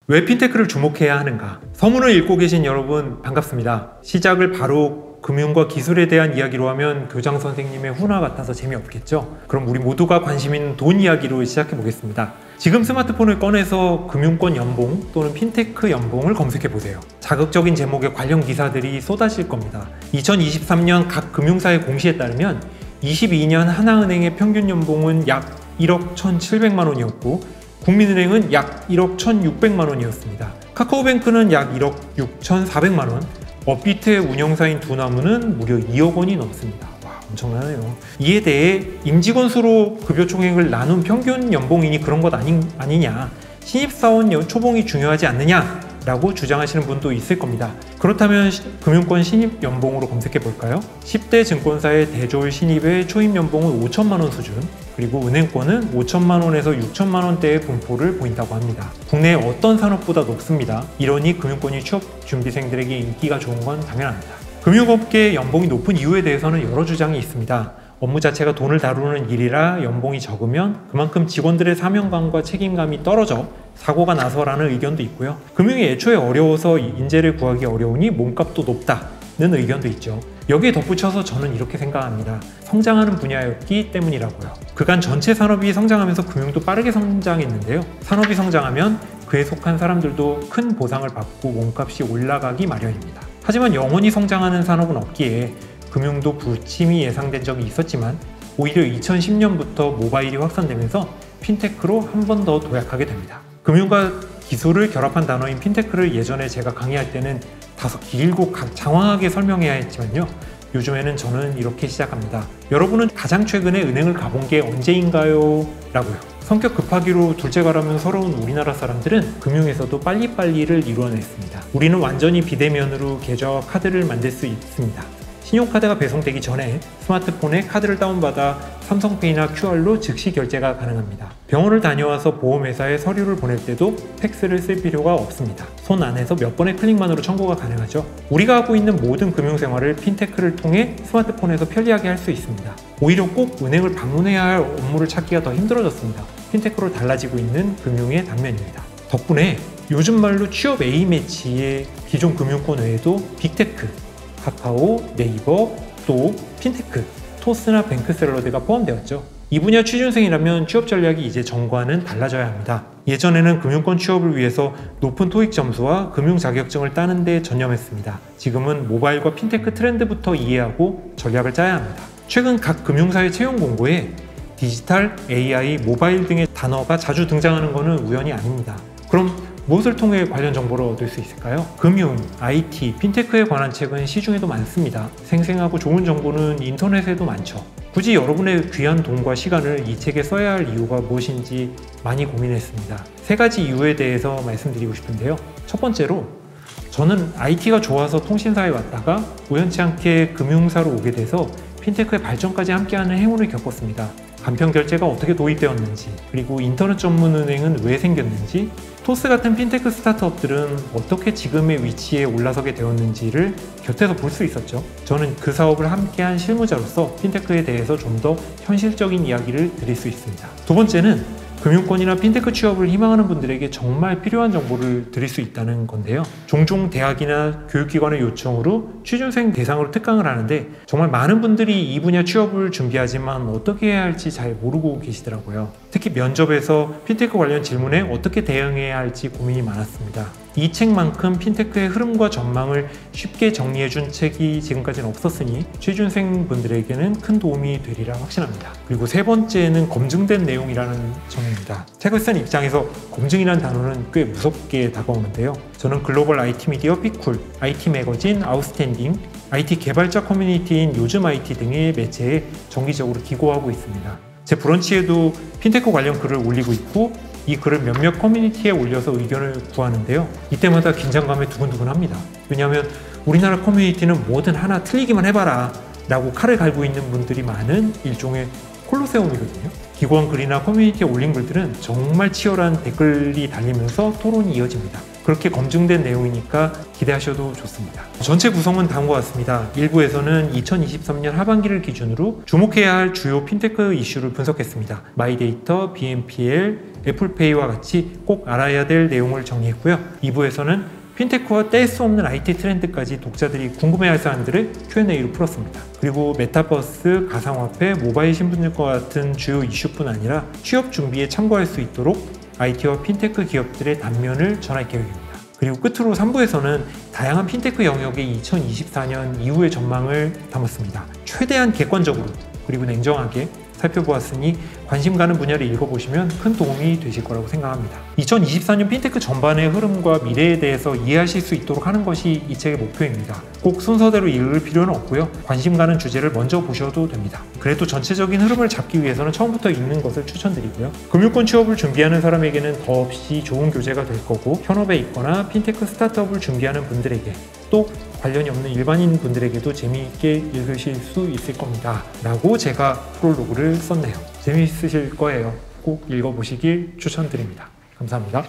왜 핀테크를 주목해야 하는가? 서문을 읽고 계신 여러분 반갑습니다. 시작을 바로 금융과 기술에 대한 이야기로 하면 교장 선생님의 훈화 같아서 재미없겠죠? 그럼 우리 모두가 관심 있는 돈 이야기로 시작해 보겠습니다. 지금 스마트폰을 꺼내서 금융권 연봉 또는 핀테크 연봉을 검색해 보세요. 자극적인 제목의 관련 기사들이 쏟아질 겁니다. 2023년 각 금융사의 공시에 따르면 22년 하나은행의 평균 연봉은 약 1억 1,700만 원이었고 국민은행은 약 1억 1,600만 원이었습니다. 카카오뱅크는 약 1억 6,400만 원, 업비트의 운영사인 두나무는 무려 2억 원이 넘습니다. 와, 엄청나네요. 이에 대해 임직원 수로 급여 총액을 나눈 평균 연봉이니 그런 것 아니냐, 신입사원 초봉이 중요하지 않느냐 라고 주장하시는 분도 있을 겁니다. 그렇다면 금융권 신입 연봉으로 검색해 볼까요? 10대 증권사의 대졸 신입의 초임 연봉은 5천만 원 수준, 그리고 은행권은 5천만 원에서 6천만 원대의 분포를 보인다고 합니다. 국내 어떤 산업보다 높습니다. 이러니 금융권이 취업 준비생들에게 인기가 좋은 건 당연합니다. 금융업계 연봉이 높은 이유에 대해서는 여러 주장이 있습니다. 업무 자체가 돈을 다루는 일이라 연봉이 적으면 그만큼 직원들의 사명감과 책임감이 떨어져 사고가 나서라는 의견도 있고요. 금융이 애초에 어려워서 인재를 구하기 어려우니 몸값도 높다는 의견도 있죠. 여기에 덧붙여서 저는 이렇게 생각합니다. 성장하는 분야였기 때문이라고요. 그간 전체 산업이 성장하면서 금융도 빠르게 성장했는데요. 산업이 성장하면 그에 속한 사람들도 큰 보상을 받고 몸값이 올라가기 마련입니다. 하지만 영원히 성장하는 산업은 없기에 금융도 부침이 예상된 적이 있었지만 오히려 2010년부터 모바일이 확산되면서 핀테크로 한 번 더 도약하게 됩니다. 금융과 기술을 결합한 단어인 핀테크를 예전에 제가 강의할 때는 다소 길고 장황하게 설명해야 했지만요. 요즘에는 저는 이렇게 시작합니다. 여러분은 가장 최근에 은행을 가본 게 언제인가요? 라고요. 성격 급하기로 둘째가라면 서러운 우리나라 사람들은 금융에서도 빨리빨리를 이루어냈습니다. 우리는 완전히 비대면으로 계좌와 카드를 만들 수 있습니다. 신용카드가 배송되기 전에 스마트폰에 카드를 다운받아 삼성페이나 QR로 즉시 결제가 가능합니다. 병원을 다녀와서 보험회사에 서류를 보낼 때도 팩스를 쓸 필요가 없습니다. 손 안에서 몇 번의 클릭만으로 청구가 가능하죠. 우리가 하고 있는 모든 금융생활을 핀테크를 통해 스마트폰에서 편리하게 할 수 있습니다. 오히려 꼭 은행을 방문해야 할 업무를 찾기가 더 힘들어졌습니다. 핀테크로 달라지고 있는 금융의 단면입니다. 덕분에 요즘 말로 취업 A매치의 기존 금융권 외에도 빅테크, 카카오, 네이버, 또 핀테크, 토스나 뱅크샐러드가 포함되었죠. 이 분야 취준생이라면 취업 전략이 이제 전과는 달라져야 합니다. 예전에는 금융권 취업을 위해서 높은 토익 점수와 금융 자격증을 따는 데 전념했습니다. 지금은 모바일과 핀테크 트렌드부터 이해하고 전략을 짜야 합니다. 최근 각 금융사의 채용 공고에 디지털, AI, 모바일 등의 단어가 자주 등장하는 것은 우연이 아닙니다. 그럼 무엇을 통해 관련 정보를 얻을 수 있을까요? 금융, IT, 핀테크에 관한 책은 시중에도 많습니다. 생생하고 좋은 정보는 인터넷에도 많죠. 굳이 여러분의 귀한 돈과 시간을 이 책에 써야 할 이유가 무엇인지 많이 고민했습니다. 세 가지 이유에 대해서 말씀드리고 싶은데요. 첫 번째로, 저는 IT가 좋아서 통신사에 왔다가 우연치 않게 금융사로 오게 돼서 핀테크의 발전까지 함께하는 행운을 겪었습니다. 간편 결제가 어떻게 도입되었는지, 그리고 인터넷 전문 은행은 왜 생겼는지, 토스 같은 핀테크 스타트업들은 어떻게 지금의 위치에 올라서게 되었는지를 곁에서 볼 수 있었죠. 저는 그 사업을 함께한 실무자로서 핀테크에 대해서 좀 더 현실적인 이야기를 드릴 수 있습니다. 두 번째는 금융권이나 핀테크 취업을 희망하는 분들에게 정말 필요한 정보를 드릴 수 있다는 건데요. 종종 대학이나 교육기관의 요청으로 취준생 대상으로 특강을 하는데 정말 많은 분들이 이 분야 취업을 준비하지만 어떻게 해야 할지 잘 모르고 계시더라고요. 특히 면접에서 핀테크 관련 질문에 어떻게 대응해야 할지 고민이 많았습니다. 이 책만큼 핀테크의 흐름과 전망을 쉽게 정리해준 책이 지금까지는 없었으니 취준생 분들에게는 큰 도움이 되리라 확신합니다. 그리고 세 번째는 검증된 내용이라는 점입니다. 책을 쓴 입장에서 검증이라는 단어는 꽤 무섭게 다가오는데요. 저는 글로벌 IT 미디어 피쿨, IT 매거진 아웃스탠딩, IT 개발자 커뮤니티인 요즘 IT 등의 매체에 정기적으로 기고하고 있습니다. 제 브런치에도 핀테크 관련 글을 올리고 있고 이 글을 몇몇 커뮤니티에 올려서 의견을 구하는데요. 이때마다 긴장감에 두근두근합니다. 왜냐하면 우리나라 커뮤니티는 뭐든 하나 틀리기만 해봐라 라고 칼을 갈고 있는 분들이 많은 일종의 콜로세움이거든요. 기고한 글이나 커뮤니티에 올린 글들은 정말 치열한 댓글이 달리면서 토론이 이어집니다. 그렇게 검증된 내용이니까 기대하셔도 좋습니다. 전체 구성은 다음과 같습니다. 1부에서는 2023년 하반기를 기준으로 주목해야 할 주요 핀테크 이슈를 분석했습니다. 마이데이터, BNPL, 애플페이와 같이 꼭 알아야 될 내용을 정리했고요. 2부에서는 핀테크와 뗄 수 없는 IT 트렌드까지 독자들이 궁금해할 사안들을 Q&A로 풀었습니다. 그리고 메타버스, 가상화폐, 모바일 신분증과 같은 주요 이슈뿐 아니라 취업 준비에 참고할 수 있도록 IT와 핀테크 기업들의 단면을 전할 계획입니다. 그리고 끝으로 3부에서는 다양한 핀테크 영역의 2024년 이후의 전망을 담았습니다. 최대한 객관적으로 그리고 냉정하게 살펴보았으니 관심 가는 분야를 읽어보시면 큰 도움이 되실 거라고 생각합니다. 2024년 핀테크 전반의 흐름과 미래에 대해서 이해하실 수 있도록 하는 것이 이 책의 목표입니다. 꼭 순서대로 읽을 필요는 없고요. 관심 가는 주제를 먼저 보셔도 됩니다. 그래도 전체적인 흐름을 잡기 위해서는 처음부터 읽는 것을 추천드리고요. 금융권 취업을 준비하는 사람에게는 더없이 좋은 교재가 될 거고, 현업에 있거나 핀테크 스타트업을 준비하는 분들에게, 또 관련이 없는 일반인 분들에게도 재미있게 읽으실 수 있을 겁니다 라고 제가 프롤로그를 썼네요. 재미있으실 거예요. 꼭 읽어보시길 추천드립니다. 감사합니다.